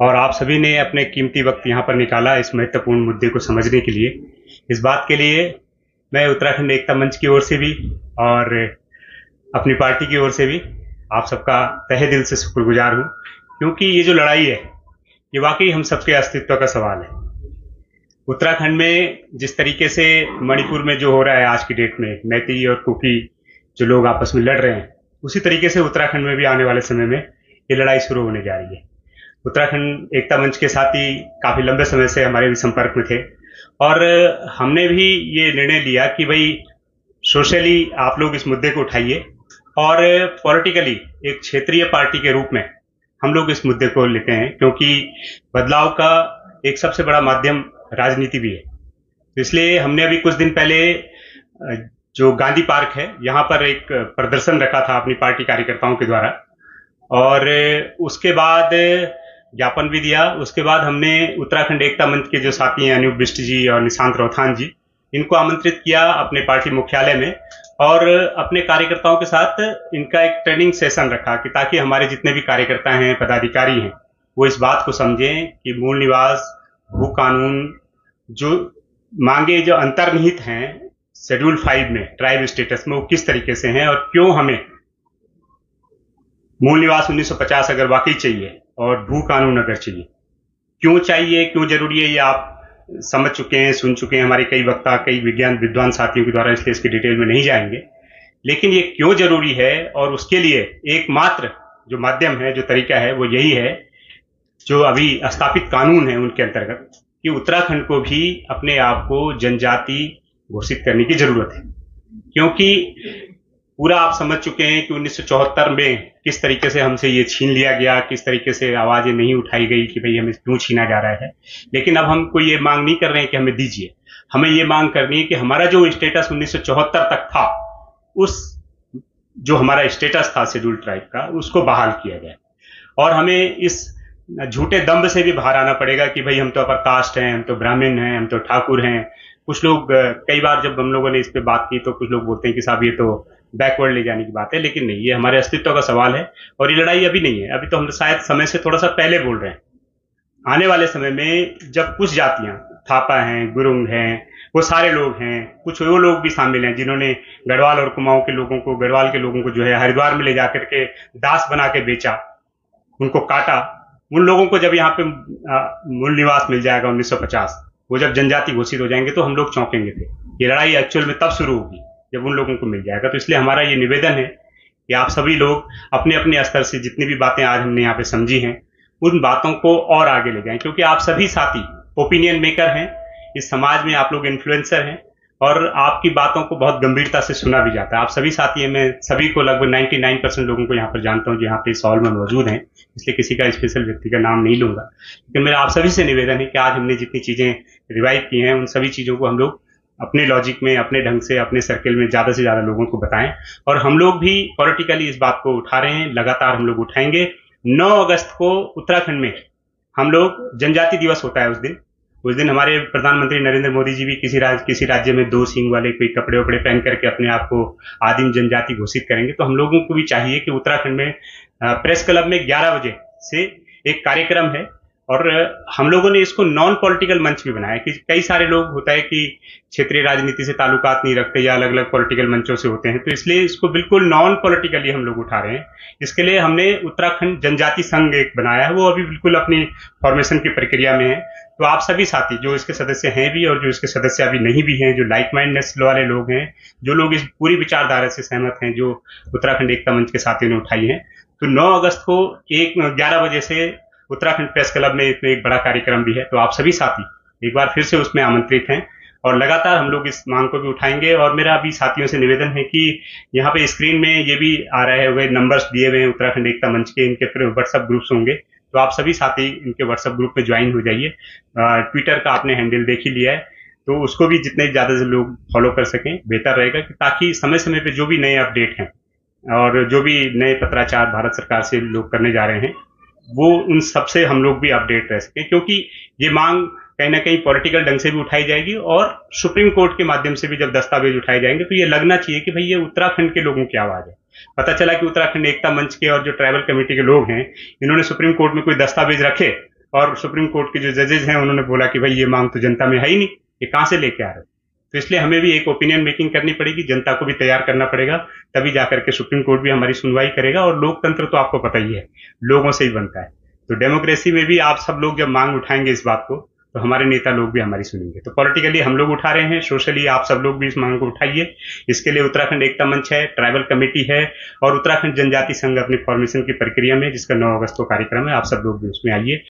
और आप सभी ने अपने कीमती वक्त यहाँ पर निकाला इस महत्वपूर्ण मुद्दे को समझने के लिए। इस बात के लिए मैं उत्तराखंड एकता मंच की ओर से भी और अपनी पार्टी की ओर से भी आप सबका तहे दिल से शुक्रगुजार हूँ, क्योंकि ये जो लड़ाई है ये वाकई हम सबके अस्तित्व का सवाल है। उत्तराखंड में जिस तरीके से मणिपुर में जो हो रहा है आज की डेट में, मैती और कुकी जो लोग आपस में लड़ रहे हैं, उसी तरीके से उत्तराखंड में भी आने वाले समय में ये लड़ाई शुरू होने जा रही है। उत्तराखंड एकता मंच के साथी काफी लंबे समय से हमारे भी संपर्क में थे और हमने भी ये निर्णय लिया कि भाई सोशली आप लोग इस मुद्दे को उठाइए और पॉलिटिकली एक क्षेत्रीय पार्टी के रूप में हम लोग इस मुद्दे को लेते हैं, क्योंकि बदलाव का एक सबसे बड़ा माध्यम राजनीति भी है। तो इसलिए हमने अभी कुछ दिन पहले जो गांधी पार्क है यहाँ पर एक प्रदर्शन रखा था अपनी पार्टी कार्यकर्ताओं के द्वारा, और उसके बाद ज्ञापन भी दिया। उसके बाद हमने उत्तराखंड एकता मंच के जो साथी हैं अनूप बिष्ट जी और निशांत रोहतान जी, इनको आमंत्रित किया अपने पार्टी मुख्यालय में और अपने कार्यकर्ताओं के साथ इनका एक ट्रेनिंग सेशन रखा कि ताकि हमारे जितने भी कार्यकर्ता हैं, पदाधिकारी हैं, वो इस बात को समझें कि मूल निवास, भू कानून, जो मांगे जो अंतर्निहित हैं शेड्यूल 5 में ट्राइब स्टेटस में, वो किस तरीके से हैं और क्यों हमें मूल निवास 1950 अगर वाकई चाहिए और भू कानून अगर चाहिए, क्यों चाहिए, क्यों जरूरी है, ये आप समझ चुके हैं, सुन चुके हैं हमारे कई वक्ता, कई विज्ञान विद्वान साथियों के द्वारा, इसलिए इसकी डिटेल में नहीं जाएंगे। लेकिन ये क्यों जरूरी है और उसके लिए एकमात्र जो माध्यम है, जो तरीका है, वो यही है जो अभी स्थापित कानून है उनके अंतर्गत, कि उत्तराखंड को भी अपने आप को जनजाति घोषित करने की जरूरत है। क्योंकि पूरा आप समझ चुके हैं कि 1974 में किस तरीके से हमसे ये छीन लिया गया, किस तरीके से आवाजें नहीं उठाई गई कि भाई हमें क्यों छीना जा रहा है। लेकिन अब हम कोई ये मांग नहीं कर रहे हैं कि हमें दीजिए, हमें ये मांग करनी है कि हमारा जो स्टेटस 1974 तक था, उस जो हमारा स्टेटस था शेड्यूल ट्राइब का, उसको बहाल किया जाए। और हमें इस झूठे दम्भ से भी बाहर आना पड़ेगा कि भाई हम तो अपर कास्ट हैं, हम तो ब्राह्मण हैं, हम तो ठाकुर हैं। कुछ लोग, कई बार जब हम लोगों ने इस पे बात की तो कुछ लोग बोलते हैं कि साहब ये तो बैकवर्ड ले जाने की बात है, लेकिन नहीं, ये हमारे अस्तित्व का सवाल है और ये लड़ाई अभी नहीं है। अभी तो हम शायद समय से थोड़ा सा पहले बोल रहे हैं। आने वाले समय में जब कुछ जातियां, थापा हैं, गुरुंग हैं, वो सारे लोग हैं, कुछ वो लोग भी शामिल हैं जिन्होंने गढ़वाल और कुमाऊं के लोगों को, गढ़वाल के लोगों को जो है हरिद्वार में ले जाकर के दास बना के बेचा, उनको काटा। उन लोगों को जब यहाँ पे मूल निवास मिल जाएगा 1950, वो जब जनजाति घोषित हो जाएंगे तो हम लोग चौंकेंगे थे। ये लड़ाई एक्चुअल में तब शुरू होगी जब उन लोगों को मिल जाएगा। तो इसलिए हमारा ये निवेदन है कि आप सभी लोग अपने अपने स्तर से जितनी भी बातें आज हमने यहाँ पे समझी हैं, उन बातों को और आगे ले जाएं, क्योंकि आप सभी साथी ओपिनियन मेकर हैं इस समाज में, आप लोग इन्फ्लुएंसर हैं और आपकी बातों को बहुत गंभीरता से सुना भी जाता है। आप सभी साथी हैं, मैं सभी को लगभग 99% लोगों को यहाँ पर जानता हूँ जो यहाँ पे इस हॉल में मौजूद हैं, इसलिए किसी का स्पेशल व्यक्ति का नाम नहीं लूंगा। लेकिन मेरा आप सभी से निवेदन है कि आज हमने जितनी चीजें रिवाइव की हैं, उन सभी चीजों को हम लोग अपने लॉजिक में, अपने ढंग से, अपने सर्किल में ज्यादा से ज्यादा लोगों को बताएं। और हम लोग भी पॉलिटिकली इस बात को उठा रहे हैं, लगातार हम लोग उठाएंगे। 9 अगस्त को उत्तराखंड में हम लोग जनजाति दिवस होता है। उस दिन हमारे प्रधानमंत्री नरेंद्र मोदी जी भी किसी राज्य में 2 सींग वाले कोई कपड़े वपड़े पहन करके अपने आप को आदिम जनजाति घोषित करेंगे। तो हम लोगों को भी चाहिए कि उत्तराखंड में प्रेस क्लब में 11 बजे से एक कार्यक्रम है और हम लोगों ने इसको नॉन पॉलिटिकल मंच भी बनाया। कि कई सारे लोग होता है कि क्षेत्रीय राजनीति से ताल्लुकात नहीं रखते या अलग अलग पॉलिटिकल मंचों से होते हैं, तो इसलिए इसको बिल्कुल नॉन पॉलिटिकली हम लोग उठा रहे हैं। इसके लिए हमने उत्तराखंड जनजाति संघ एक बनाया है, वो अभी बिल्कुल अपनी फॉर्मेशन की प्रक्रिया में है। तो आप सभी साथी जो इसके सदस्य हैं भी और जो इसके सदस्य अभी नहीं भी हैं, जो लाइक माइंडनेस वाले लोग हैं, जो लोग इस पूरी विचारधारा से सहमत हैं जो उत्तराखंड एकता मंच के साथियों ने उठाई है, तो 9 अगस्त को 11 बजे से उत्तराखंड प्रेस क्लब में एक बड़ा कार्यक्रम भी है। तो आप सभी साथी एक बार फिर से उसमें आमंत्रित हैं और लगातार हम लोग इस मांग को भी उठाएंगे। और मेरा अभी साथियों से निवेदन है कि यहाँ पे स्क्रीन में ये भी आ रहे हुए नंबर्स दिए हुए हैं उत्तराखंड एकता मंच के, इनके फिर व्हाट्सएप ग्रुप्स होंगे, तो आप सभी साथी इनके व्हाट्सएप ग्रुप में ज्वाइन हो जाइए। ट्विटर का आपने हैंडल देख ही लिया है, तो उसको भी जितने ज्यादा से लोग फॉलो कर सकें बेहतर रहेगा, ताकि समय समय पे जो भी नए अपडेट हैं और जो भी नए पत्राचार भारत सरकार से लोग करने जा रहे हैं, वो उन सबसे हम लोग भी अपडेट रह सकें। क्योंकि ये मांग कहीं ना कहीं पॉलिटिकल ढंग से भी उठाई जाएगी और सुप्रीम कोर्ट के माध्यम से भी जब दस्तावेज उठाए जाएंगे तो ये लगना चाहिए कि भाई ये उत्तराखंड के लोगों की आवाज है। पता चला कि उत्तराखंड एकता मंच के और जो ट्राइबल कमेटी के लोग हैं, इन्होंने सुप्रीम कोर्ट में कोई दस्तावेज रखे और सुप्रीम कोर्ट के जो जजेज हैं उन्होंने बोला कि भाई ये मांग तो जनता में है ही नहीं, ये कहां से लेके आ रहे हो। तो इसलिए हमें भी एक ओपिनियन मेकिंग करनी पड़ेगी, जनता को भी तैयार करना पड़ेगा, तभी जाकर के सुप्रीम कोर्ट भी हमारी सुनवाई करेगा। और लोकतंत्र तो आपको पता ही है, लोगों से ही बनता है। तो डेमोक्रेसी में भी आप सब लोग जब मांग उठाएंगे इस बात को, तो हमारे नेता लोग भी हमारी सुनेंगे। तो पॉलिटिकली हम लोग उठा रहे हैं, सोशली आप सब लोग भी इस मांग को उठाइए। इसके लिए उत्तराखंड एकता मंच है, ट्राइबल कमेटी है और उत्तराखंड जनजाति संघ अपनी फॉर्मेशन की प्रक्रिया में, जिसका 9 अगस्त को कार्यक्रम है। आप सब लोग भी उसमें आइए।